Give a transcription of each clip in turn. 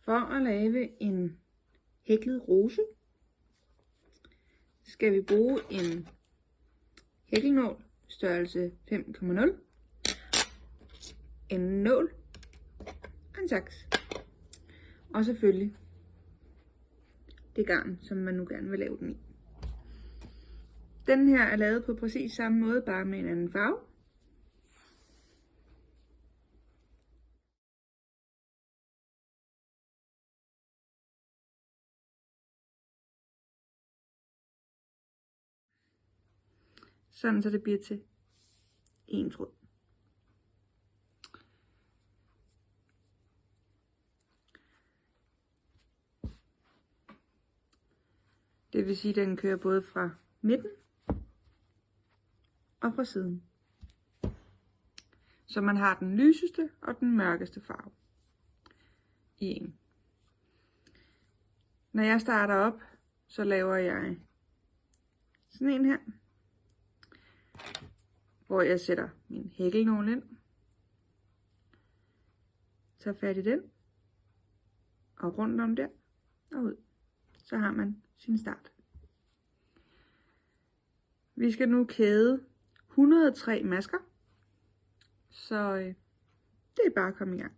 For at lave en hæklet rose, skal vi bruge en hæklenål størrelse 5,0, en nål og en saks. Og selvfølgelig det garn, som man nu gerne vil lave den i. Den her er lavet på præcis samme måde, bare med en anden farve. Sådan så det bliver til en tråd. Det vil sige, at den kører både fra midten og fra siden. Så man har den lyseste og den mørkeste farve i en. Når jeg starter op, så laver jeg sådan en her, hvor jeg sætter min hæklenål ind, tager fat i den, og rundt om der og ud. Så har man sin start. Vi skal nu kæde 103 masker, så det er bare at komme i gang.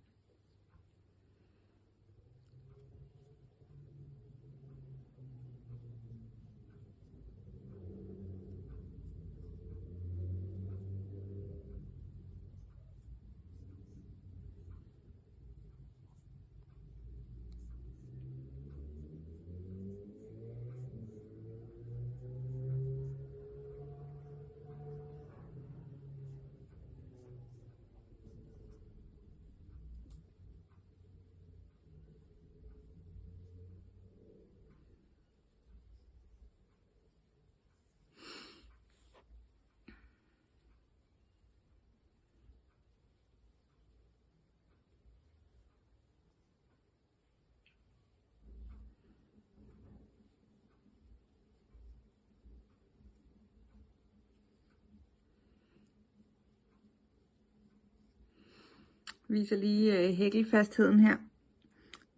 Viser lige hækkelfastheden her.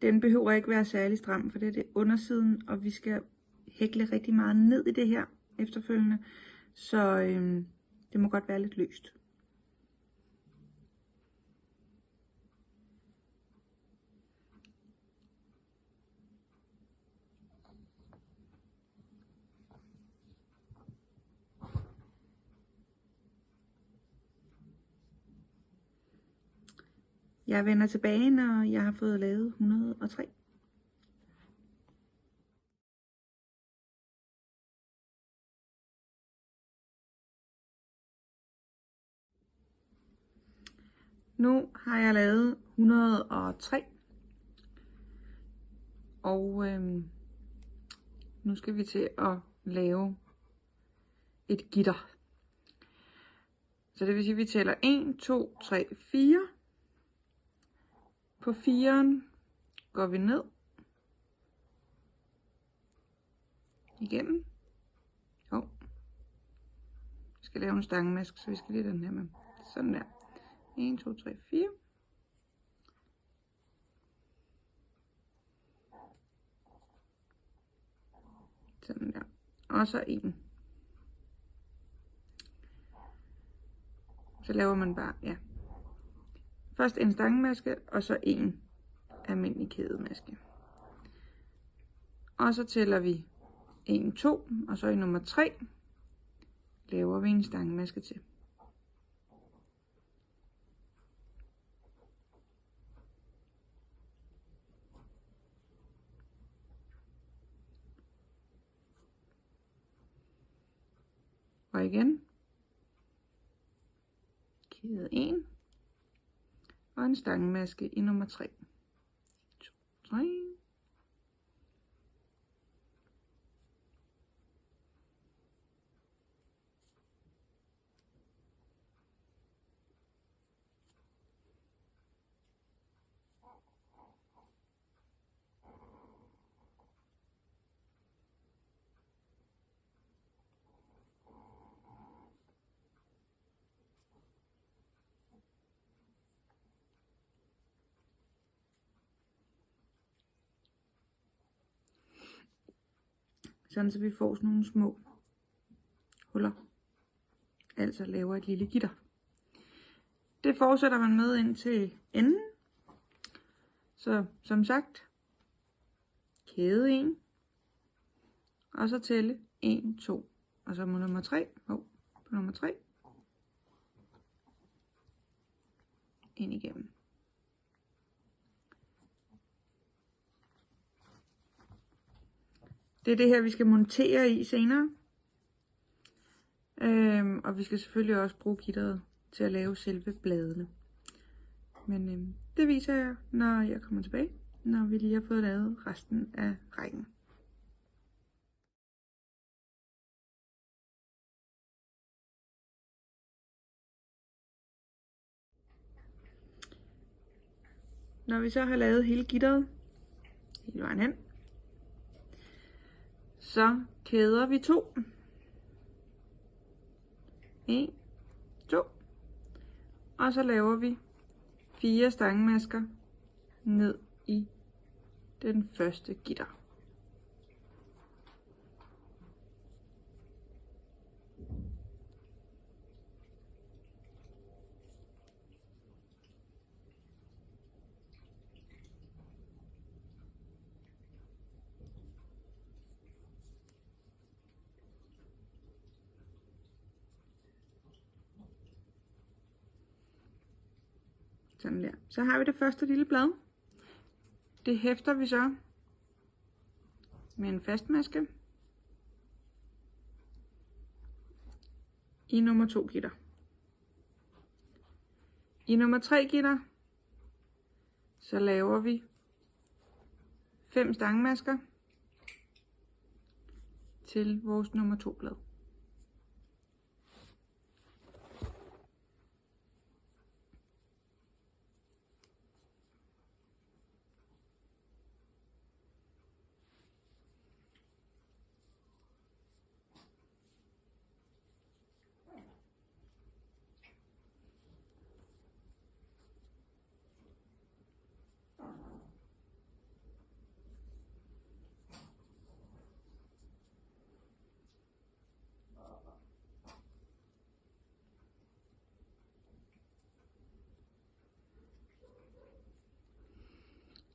Den behøver ikke være særlig stram, for det er undersiden, og vi skal hækle rigtig meget ned i det her efterfølgende, så det må godt være lidt løst. Jeg vender tilbage, når jeg har fået lavet 103. Nu har jeg lavet 103. Og nu skal vi til at lave et gitter. Så det vil sige, at vi tæller 1, 2, 3, 4. På 4'eren går vi ned igennem. Vi skal lave en stangemaske, så vi skal lige den her med. Sådan der. 1, 2, 3, 4. Sådan der. Og så en. Så laver man bare, ja. Først en stangemaske, og så en almindelig kædemaske. Og så tæller vi 1, 2, og så i nummer 3 laver vi en stangemaske til. Og igen kæde 1 og en stangemaske i nummer 3. 2, 3. sådan så vi får sådan nogle små huller, altså laver et lille gitter. Det fortsætter man med ind til enden. Så som sagt, kæde 1, og så tælle 1, 2, og så må nummer 3, på nummer 3, ind igennem. Det er det her, vi skal montere i senere. Og vi skal selvfølgelig også bruge gitteret til at lave selve bladene. Men det viser jeg, når jeg kommer tilbage, når vi lige har fået lavet resten af rækken. Når vi så har lavet hele gitteret, hele vejen hen, så kæder vi 2. 1, 2. Og så laver vi 4 stangmasker ned i den første gitter. Sådan der. Så har vi det første lille blad. Det hæfter vi så med en fastmaske i nummer 2 gitter. I nummer 3 gitter, så laver vi 5 stangmasker til vores nummer 2 blad.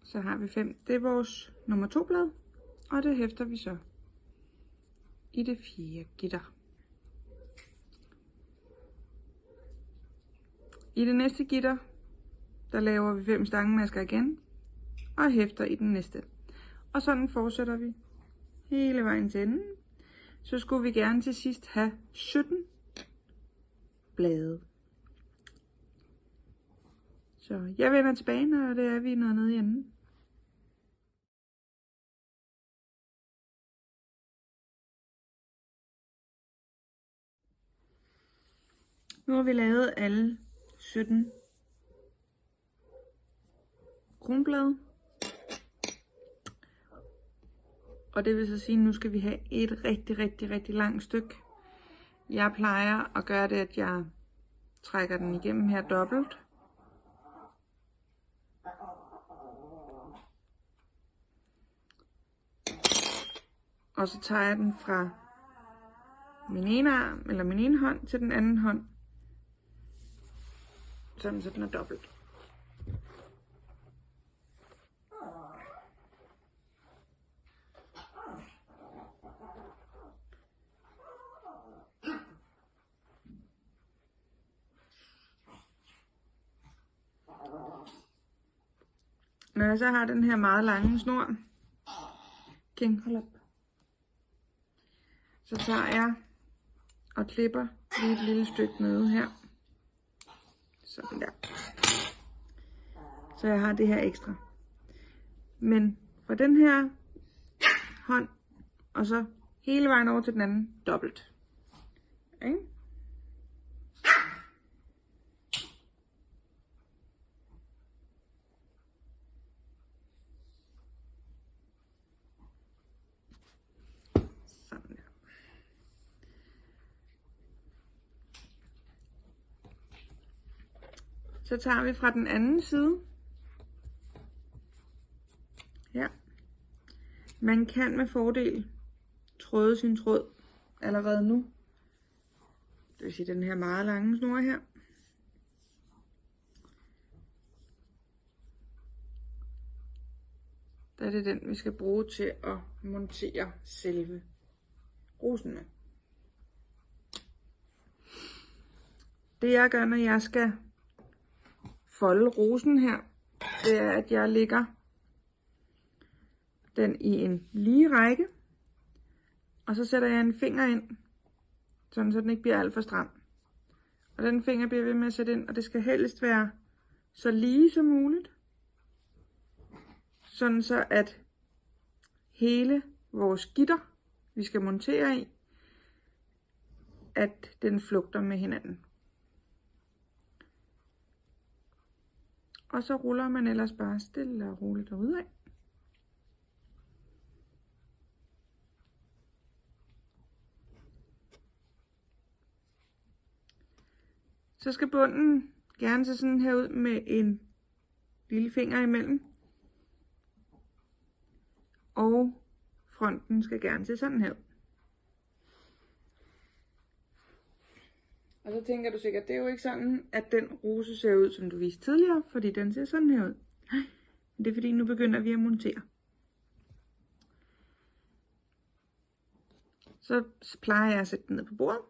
Så har vi 5. Det er vores nummer 2 blad, og det hæfter vi så i det 4. gitter. I det næste gitter, der laver vi 5 stangemasker igen, og hæfter i den næste. Og sådan fortsætter vi hele vejen til enden. Så skulle vi gerne til sidst have 17 blade. Så jeg vender tilbage, når det er, vi er nede i enden. Nu har vi lavet alle 17 kronblade. Og det vil så sige, at nu skal vi have et rigtig langt stykke. Jeg plejer at gøre det, at jeg trækker den igennem her dobbelt. Og så tager jeg den fra min ene arm, eller min ene hånd, til den anden hånd. Sådan, så den er dobbelt. Når jeg så har den her meget lange snor, hold op, så tager jeg og klipper lige et lille stykke nede her. Sådan der. Så jeg har det her ekstra. Men fra den her hånd, og så hele vejen over til den anden, dobbelt. Okay? Sådan der. Så tager vi fra den anden side. Her. Man kan med fordel tråde sin tråd allerede nu. Det vil sige den her meget lange snor her. Der er det den, vi skal bruge til at montere selve rosen med. Det jeg gør, når jeg skal folde rosen her, det er, at jeg lægger den i en lige række, og så sætter jeg en finger ind, sådan så den ikke bliver alt for stram. Og den finger bliver ved med at sætte ind, og det skal helst være så lige som muligt, sådan så at hele vores gitter, vi skal montere i, at den flugter med hinanden. Og så ruller man ellers bare stille og roligt derudad. Så skal bunden gerne se sådan her ud med en lille finger imellem. Og fronten skal gerne se sådan her ud. Og så tænker du sikkert, det er jo ikke sådan, at den rose ser ud, som du viste tidligere, fordi den ser sådan her ud. Det er fordi, nu begynder vi at montere. Så plejer jeg at sætte den ned på bordet,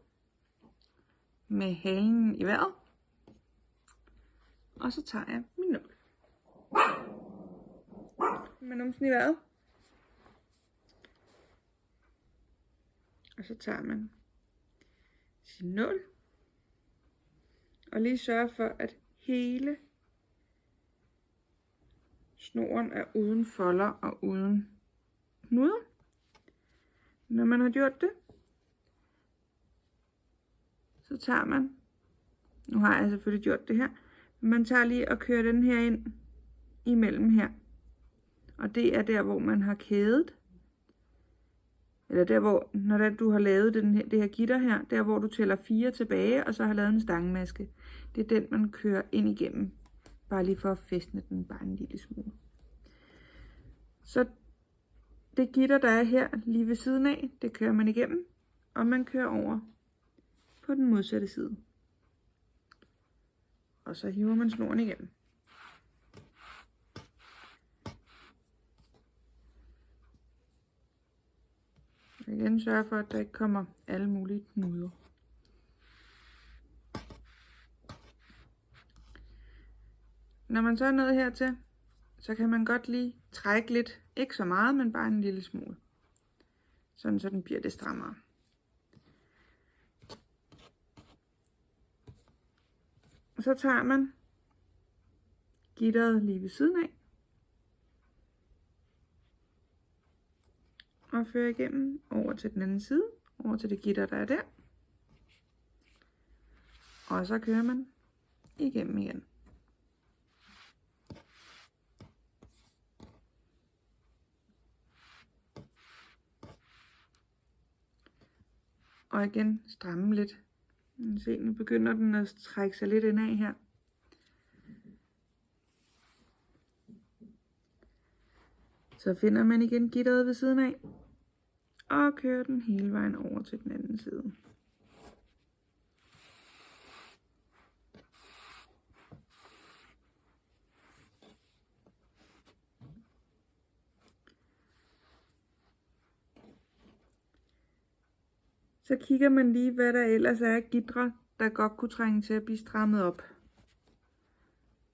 med halen i vejret. Og så tager jeg min nål. Med numsen i vejret. Og så tager man sin nål. Og lige sørge for, at hele snoren er uden folder og uden knuder. Når man har gjort det, så tager man, nu har jeg selvfølgelig gjort det her, men man tager lige og kører den her ind imellem her. Og det er der, hvor man har kædet. Eller der, hvor, når du har lavet det her gitter her, der hvor du tæller 4 tilbage, og så har lavet en stangmaske. Det er den, man kører ind igennem. Bare lige for at fæstne den bare en lille smule. Så det gitter, der er her lige ved siden af, det kører man igennem, og man kører over på den modsatte side. Og så hiver man snoren igennem. Og igen sørge for, at der ikke kommer alle mulige knuder. Når man så er nået hertil, så kan man godt lige trække lidt, ikke så meget, men bare en lille smule. Sådan så den bliver lidt strammere. Og så tager man gitteret lige ved siden af. Og fører igennem over til den anden side, over til det gitter, der er der. Og så kører man igennem igen. Og igen stramme lidt. Se, nu begynder den at trække sig lidt indad her. Så finder man igen gitteret ved siden af. Og kører den hele vejen over til den anden side. Så kigger man lige, hvad der ellers er af gitre, der godt kunne trænge til at blive strammet op.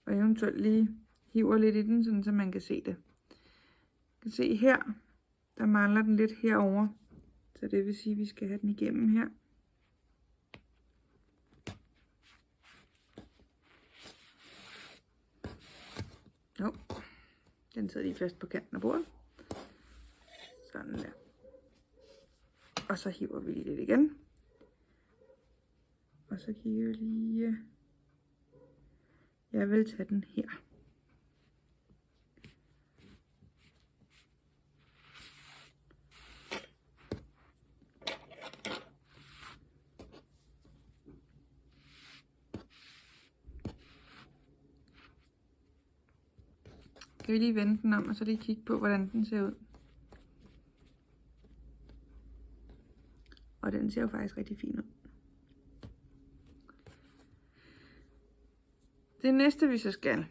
Og eventuelt lige hiver lidt i den, sådan så man kan se det. Man kan se her, der mangler den lidt herover. Så det vil sige, at vi skal have den igennem her. Den sidder lige fast på kanten af bordet. Sådan der. Og så hiver vi lige lidt igen. Og så kigger vi lige. Jeg vil tage den her. Kan vi lige vende den om, og så lige kigge på, hvordan den ser ud. den ser jo faktisk rigtig fin ud. Det næste vi så skal,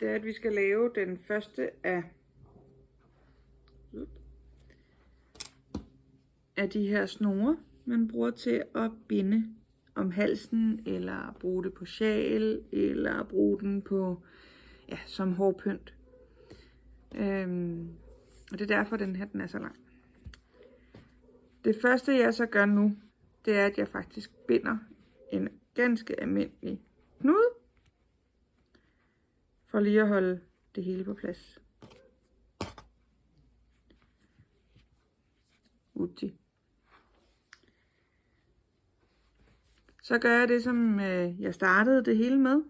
det er at vi skal lave den første af de her snore, man bruger til at binde om halsen, eller bruge det på sjal, eller bruge den på, ja, som hårpynt. Og det er derfor den her den er så lang. Det første jeg så gør nu, det er at jeg faktisk binder en ganske almindelig knude, for lige at holde det hele på plads. Uti. Så gør jeg det, som jeg startede det hele med,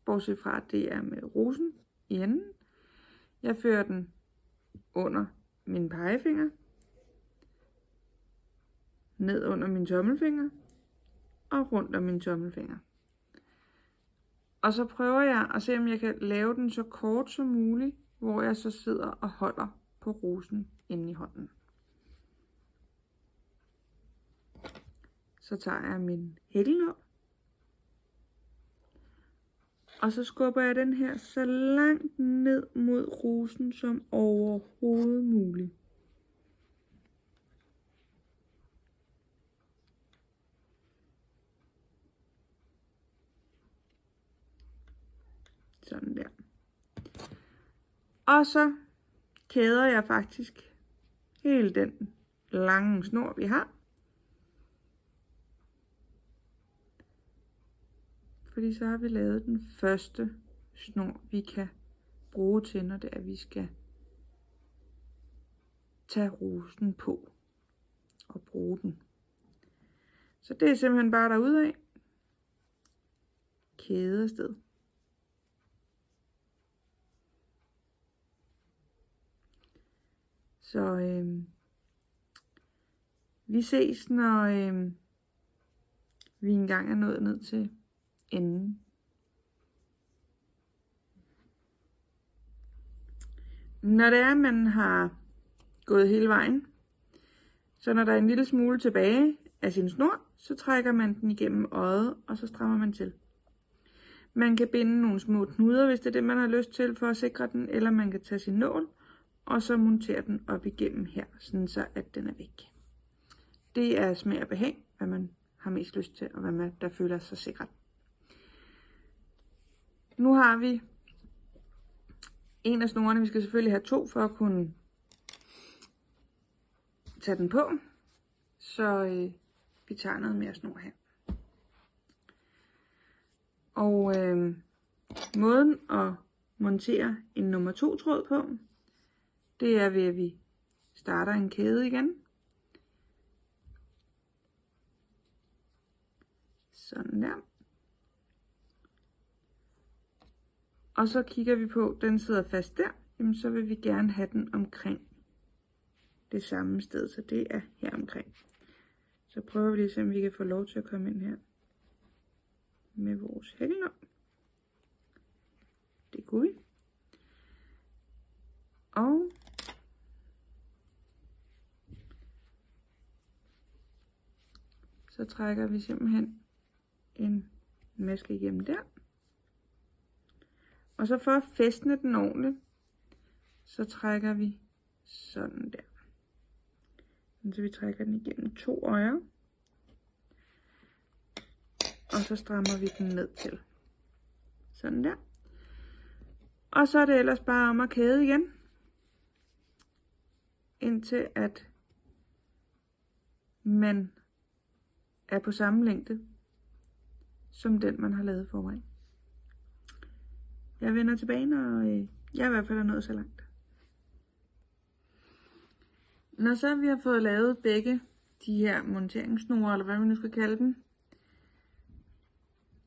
bortset fra at det er med rosen i enden. Jeg fører den under min pegefinger, ned under min tommelfinger og rundt om min tommelfinger. Og så prøver jeg at se, om jeg kan lave den så kort som muligt, hvor jeg så sidder og holder på rosen inde i hånden. Så tager jeg min hæklenål, og så skubber jeg den her så langt ned mod rosen som overhovedet muligt. Sådan der. Og så kæder jeg faktisk hele den lange snor, vi har. Fordi så har vi lavet den første snor, vi kan bruge til, når det er, vi skal tage rosen på og bruge den. Så det er simpelthen bare derudad. Kæde afsted. Så vi ses, når vi engang er nået ned til enden. Når det er, man har gået hele vejen, så når der er en lille smule tilbage af sin snor, så trækker man den igennem øjet, og så strammer man til. Man kan binde nogle små knuder, hvis det er det, man har lyst til, for at sikre den, eller man kan tage sin nål, og så montere den op igennem her, sådan så at den er væk. Det er smag og behag, hvad man har mest lyst til, og hvad man der føler sig sikkert. Nu har vi en af snorene. Vi skal selvfølgelig have to for at kunne tage den på. Så vi tager noget mere snor her. Og måden at montere en nummer 2 tråd på, det er ved at vi starter en kæde igen. Sådan der. Og så kigger vi på, den sidder fast der, jamen så vil vi gerne have den omkring det samme sted, så det er her omkring. Så prøver vi lige, om vi kan få lov til at komme ind her med vores hæklenål. Det kunne vi. Og så trækker vi simpelthen en maske igennem der. Og så for at fæstne den ordentligt, så trækker vi sådan der. Så vi trækker den igennem 2 øjer. Og så strammer vi den ned til. Sådan der. Og så er det ellers bare om at kæde igen. Indtil at man er på samme længde som den, man har lavet foran. Jeg vender tilbage, når jeg i hvert fald er nået så langt. Når så vi har fået lavet begge de her monteringssnore, eller hvad vi nu skal kalde dem,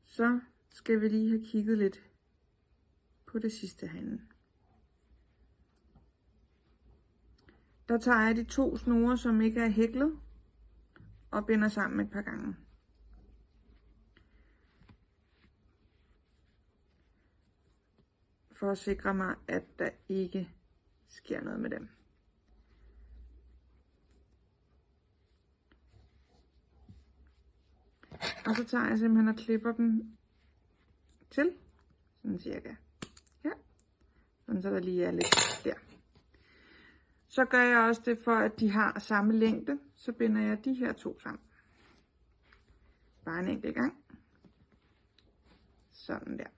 så skal vi lige have kigget lidt på det sidste herinde. Der tager jeg de 2 snore, som ikke er hæklet, og binder sammen et par gange. For at sikre mig, at der ikke sker noget med dem. Og så tager jeg simpelthen og klipper dem til, sådan cirka her, sådan så der lige er lidt der. Så gør jeg også det for, at de har samme længde, så binder jeg de her to sammen. Bare en enkelt gang. Sådan der.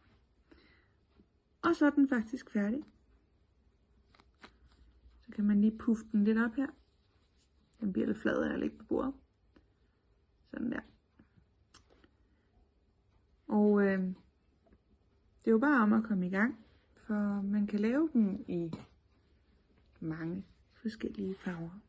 Og så er den faktisk færdig. Så kan man lige puffe den lidt op her. Den bliver lidt flad af at ligge på bordet. Sådan der. Og det er jo bare om at komme i gang, for man kan lave dem i mange forskellige farver.